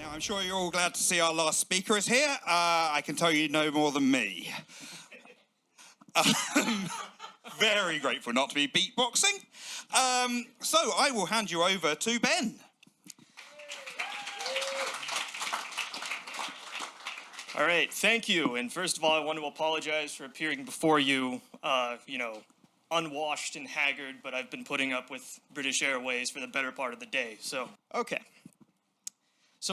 Now, I'm sure you're all glad to see our last speaker is here. I can tell you know more than me. Very grateful not to be beatboxing. So I will hand you over to Ben. All right, thank you. And first of all, I want to apologize for appearing before you, unwashed and haggard, but I've been putting up with British Airways for the better part of the day. So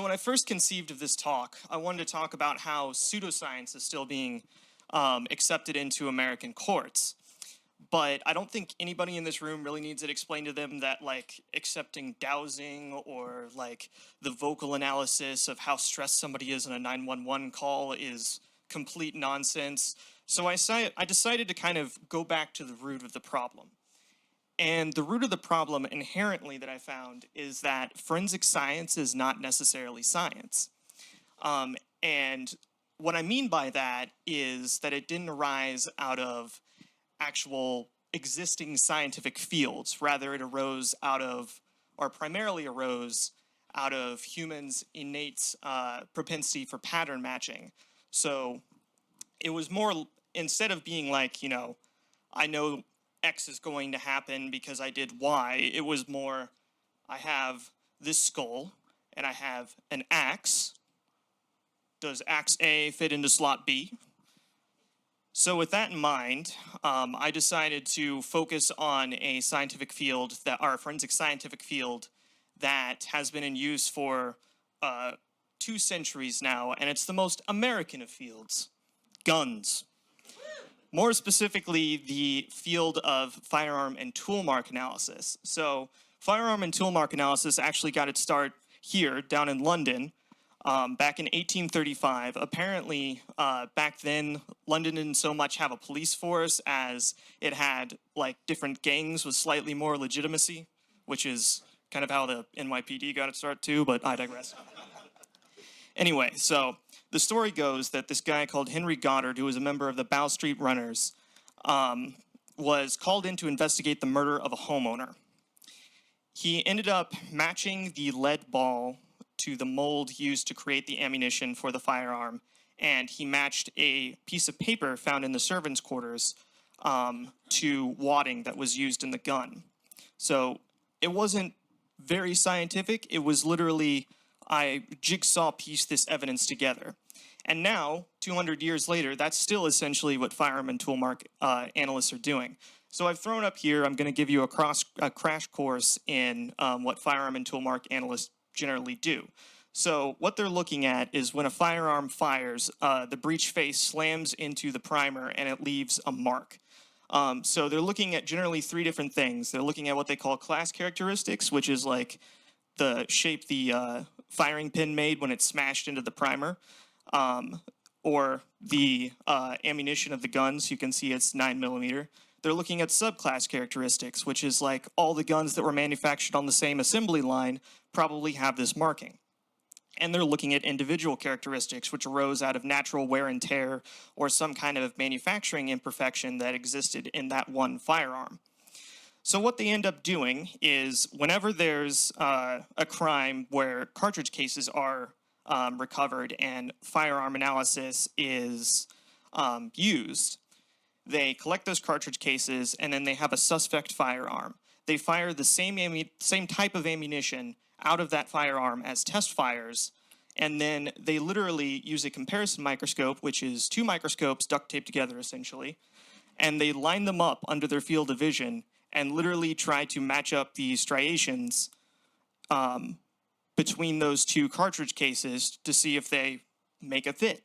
when I first conceived of this talk, I wanted to talk about how pseudoscience is still being accepted into American courts. But I don't think anybody in this room really needs it explained to them that, like, accepting dowsing or, like, the vocal analysis of how stressed somebody is in a 911 call is complete nonsense. So I decided to kind of go back to the root of the problem. And the root of the problem inherently that I found is that forensic science is not necessarily science. And what I mean by that is that it didn't arise out of actual existing scientific fields. Rather, it arose out of, or primarily arose out of humans' innate propensity for pattern matching. So it was more, instead of being like, I know X is going to happen because I did Y, it was more, I have this skull and I have an axe. Does axe A fit into slot B? So with that in mind, I decided to focus on a scientific field, our forensic scientific field, that has been in use for 2 centuries now, and it's the most American of fields: guns. More specifically, the field of firearm and tool mark analysis. So firearm and tool mark analysis actually got its start here, down in London, back in 1835. Apparently, back then, London didn't so much have a police force as it had, like, different gangs with slightly more legitimacy, which is kind of how the NYPD got its start too, but I digress. Anyway, so the story goes that this guy called Henry Goddard, who was a member of the Bow Street Runners, was called in to investigate the murder of a homeowner. He ended up matching the lead ball to the mold used to create the ammunition for the firearm, and he matched a piece of paper found in the servants' quarters to wadding that was used in the gun. So it wasn't very scientific. It was literally, I jigsaw pieced this evidence together. And now, 200 years later, that's still essentially what firearm and tool mark analysts are doing. So I've thrown up here, I'm going to give you a crash course in what firearm and tool mark analysts generally do. So what they're looking at is when a firearm fires, the breech face slams into the primer and it leaves a mark. So they're looking at generally 3 different things. They're looking at what they call class characteristics, which is like the shape the firing pin made when it's smashed into the primer, or the ammunition of the guns. You can see it's 9mm. They're looking at subclass characteristics, which is like all the guns that were manufactured on the same assembly line probably have this marking. And they're looking at individual characteristics, which arose out of natural wear and tear or some kind of manufacturing imperfection that existed in that one firearm. So what they end up doing is whenever there's a crime where cartridge cases are recovered and firearm analysis is used, they collect those cartridge cases and then they have a suspect firearm. They fire the same type of ammunition out of that firearm as test fires, and then they literally use a comparison microscope, which is 2 microscopes duct taped together essentially, and they line them up under their field of vision and literally try to match up the striations between those 2 cartridge cases to see if they make a fit.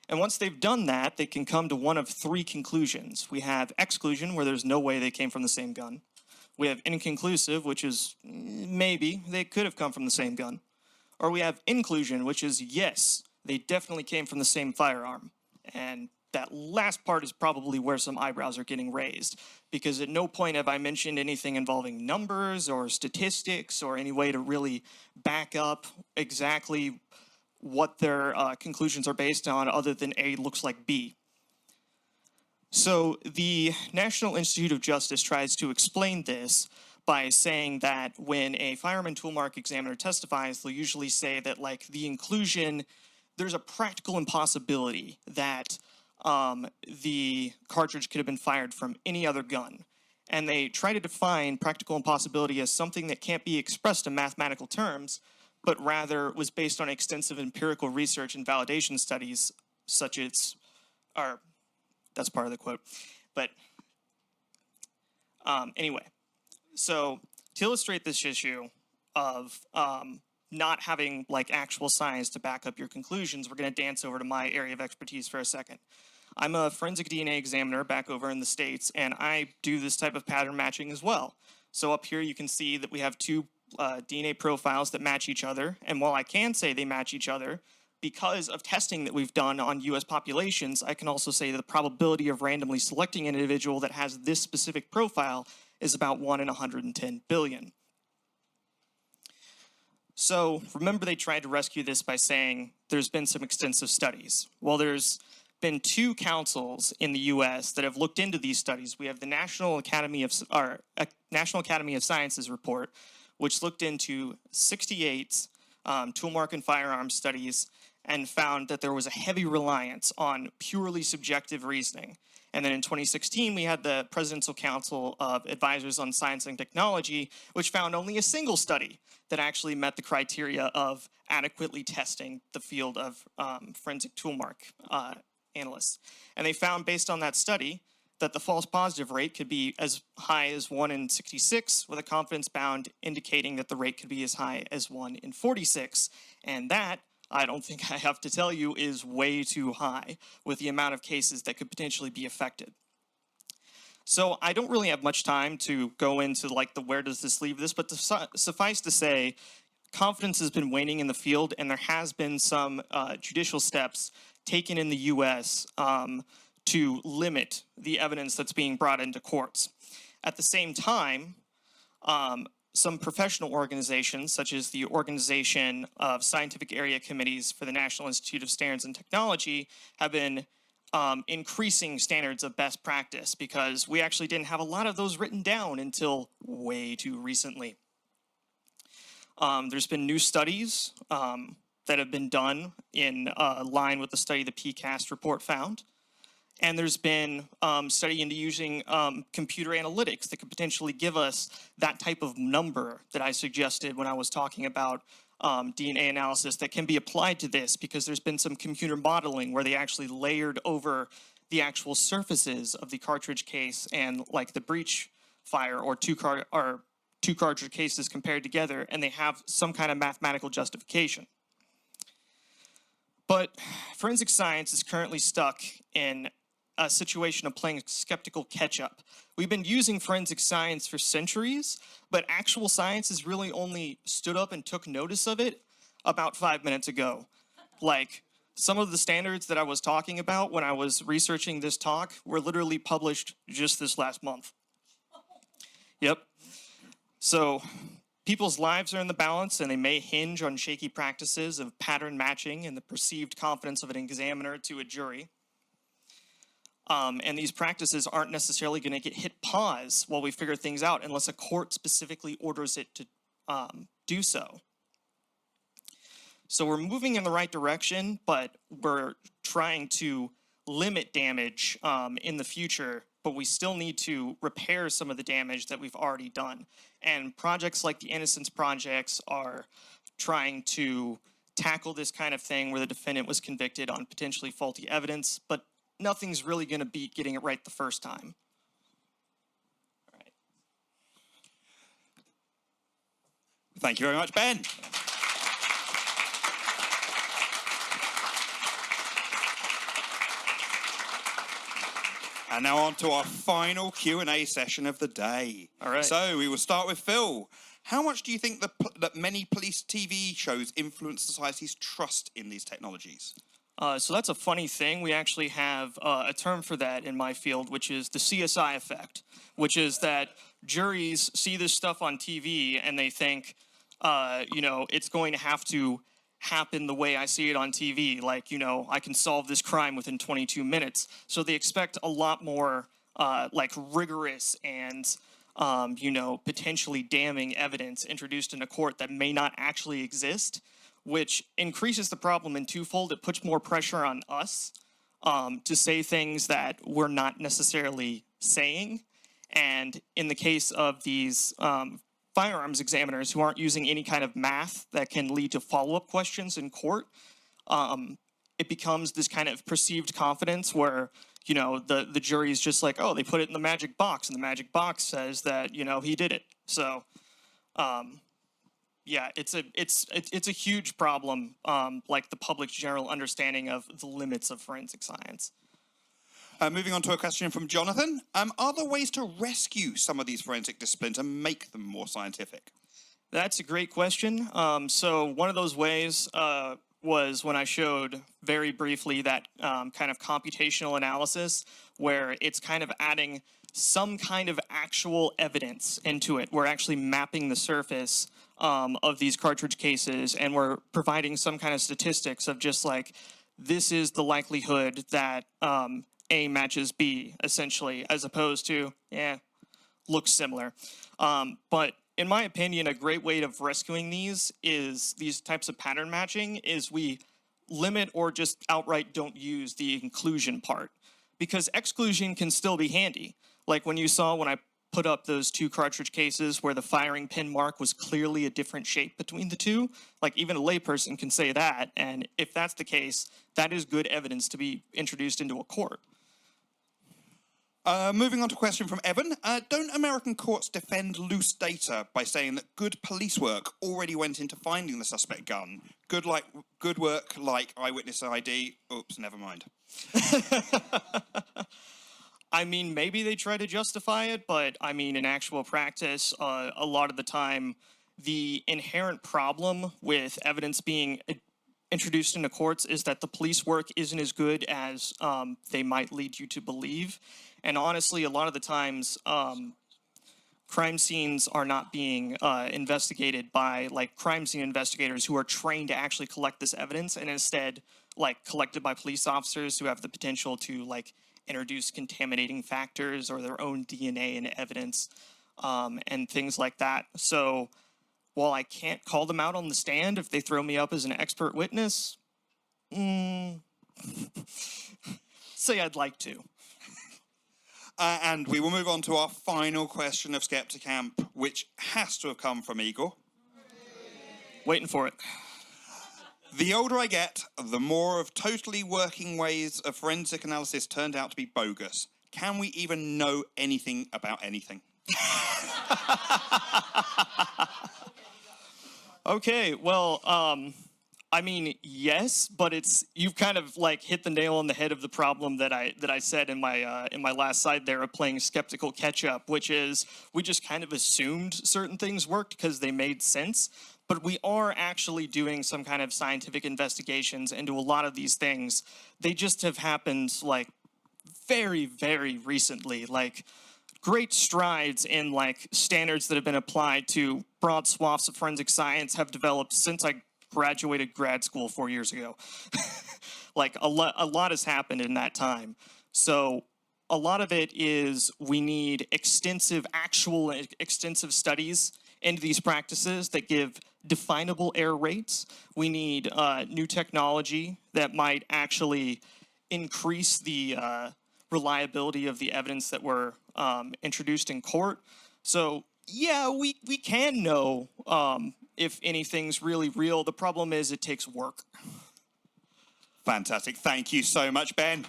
And once they've done that, they can come to one of 3 conclusions. We have exclusion, where there's no way they came from the same gun. We have inconclusive, which is maybe they could have come from the same gun. Or we have inclusion, which is yes, they definitely came from the same firearm. And that last part is probably where some eyebrows are getting raised, because at no point have I mentioned anything involving numbers or statistics or any way to really back up exactly what their conclusions are based on other than A looks like B. So the National Institute of Justice tries to explain this by saying that when a fireman toolmark examiner testifies, they'll usually say that, like, the inclusion, there's a practical impossibility that the cartridge could have been fired from any other gun. And they try to define practical impossibility as something that can't be expressed in mathematical terms, but rather was based on extensive empirical research and validation studies, such as, that's part of the quote. But anyway, so to illustrate this issue of not having like actual science to back up your conclusions, we're going to dance over to my area of expertise for a second. I'm a forensic DNA examiner back over in the States, and I do this type of pattern matching as well. So up here you can see that we have two DNA profiles that match each other, and while I can say they match each other, because of testing that we've done on US populations, I can also say that the probability of randomly selecting an individual that has this specific profile is about 1 in 110 billion. So remember, they tried to rescue this by saying there's been some extensive studies. Well, there's been two councils in the US that have looked into these studies. We have the National Academy of Sciences report, which looked into 68 toolmark and firearms studies and found that there was a heavy reliance on purely subjective reasoning. And then in 2016, we had the Presidential Council of Advisors on Science and Technology, which found only a single study that actually met the criteria of adequately testing the field of forensic toolmark analysts. And they found, based on that study, that the false positive rate could be as high as 1 in 66, with a confidence bound indicating that the rate could be as high as 1 in 46. And that, I don't think I have to tell you, is way too high with the amount of cases that could potentially be affected. So I don't really have much time to go into like the where does this leave this, but suffice to say, confidence has been waning in the field, and there has been some judicial steps taken in the US to limit the evidence that's being brought into courts. At the same time, some professional organizations, such as the Organization of Scientific Area Committees for the National Institute of Standards and Technology, have been increasing standards of best practice, because we actually didn't have a lot of those written down until way too recently. There's been new studies that have been done in line with the study the PCAST report found. And there's been study into using computer analytics that could potentially give us that type of number that I suggested when I was talking about DNA analysis that can be applied to this, because there's been some computer modeling where they actually layered over the actual surfaces of the cartridge case and like the breech fire or two cartridge cases compared together, and they have some kind of mathematical justification. But forensic science is currently stuck in a situation of playing skeptical catch-up. We've been using forensic science for centuries, but actual science has really only stood up and took notice of it about 5 minutes ago. Like, some of the standards that I was talking about when I was researching this talk were literally published just this last month. Yep. So people's lives are in the balance, and they may hinge on shaky practices of pattern matching and the perceived confidence of an examiner to a jury. And these practices aren't necessarily going to get hit pause while we figure things out unless a court specifically orders it to do so. So we're moving in the right direction, but we're trying to limit damage in the future, but we still need to repair some of the damage that we've already done. And projects like the Innocence Projects are trying to tackle this kind of thing where the defendant was convicted on potentially faulty evidence, but nothing's really going to beat getting it right the first time. All right. Thank you very much, Ben. And now on to our final Q&A session of the day. All right. So we will start with Phil. How much do you think that many police TV shows influence society's trust in these technologies? So that's a funny thing. We actually have a term for that in my field, which is the CSI effect, which is that juries see this stuff on TV and they think, it's going to have to happen the way I see it on TV. Like, I can solve this crime within 22 minutes. So they expect a lot more like rigorous and potentially damning evidence introduced in a court that may not actually exist, which increases the problem in twofold. It puts more pressure on us to say things that we're not necessarily saying. And in the case of these firearms examiners who aren't using any kind of math that can lead to follow-up questions in court, it becomes this kind of perceived confidence where, the jury is just like, oh, they put it in the magic box, and the magic box says that, he did it. So, yeah, it's a huge problem, like the public's general understanding of the limits of forensic science. Moving on to a question from Jonathan. Are there ways to rescue some of these forensic disciplines and make them more scientific? That's a great question. So one of those ways was when I showed very briefly that kind of computational analysis where it's kind of adding some kind of actual evidence into it. We're actually mapping the surface of these cartridge cases, and we're providing some kind of statistics of just like, this is the likelihood that A matches B, essentially, as opposed to, looks similar. But in my opinion, a great way of rescuing these types of pattern matching is we limit or just outright don't use the inclusion part, because exclusion can still be handy. Like when I put up those two cartridge cases where the firing pin mark was clearly a different shape between the two, like even a layperson can say that, and if that's the case, that is good evidence to be introduced into a court. Moving on to a question from Evan. Don't American courts defend loose data by saying that good police work already went into finding the suspect gun? Good work like eyewitness ID. Oops, never mind. I mean, maybe they try to justify it, but I mean, in actual practice, a lot of the time, the inherent problem with evidence being introduced into courts is that the police work isn't as good as they might lead you to believe. And honestly, a lot of the times, crime scenes are not being investigated by like crime scene investigators who are trained to actually collect this evidence, and instead like collected by police officers who have the potential to like introduce contaminating factors or their own DNA into evidence and things like that. So while I can't call them out on the stand if they throw me up as an expert witness, say I'd like to. And we will move on to our final question of Skepticamp, which has to have come from Igor. Waiting for it. The older I get, the more of totally working ways of forensic analysis turned out to be bogus. Can we even know anything about anything? Okay, well, I mean, yes, but you've kind of like hit the nail on the head of the problem that I said in my last slide there of playing skeptical catch up, which is we just kind of assumed certain things worked because they made sense, but we are actually doing some kind of scientific investigations into a lot of these things. They just have happened like very, very recently, like great strides in like standards that have been applied to broad swaths of forensic science have developed since I graduated grad school 4 years ago. Like a lot has happened in that time. So a lot of it is we need extensive studies into these practices that give definable error rates. We need new technology that might actually increase the reliability of the evidence that were introduced in court. So yeah, we can know if anything's really real. The problem is it takes work. Fantastic. Thank you so much, Ben.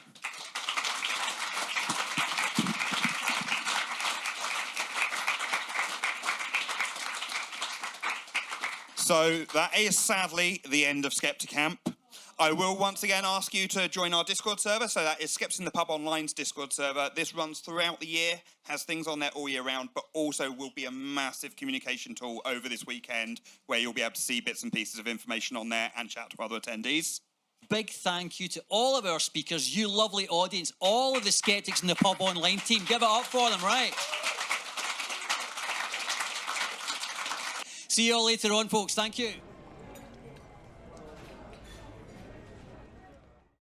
So that is sadly the end of Skepticamp. I will once again ask you to join our Discord server. So that is Skeps in the Pub Online's Discord server. This runs throughout the year, has things on there all year round, but also will be a massive communication tool over this weekend where you'll be able to see bits and pieces of information on there and chat to other attendees. Big thank you to all of our speakers, you lovely audience, all of the Skeptics in the Pub Online team. Give it up for them, right? See you all later on, folks. Thank you.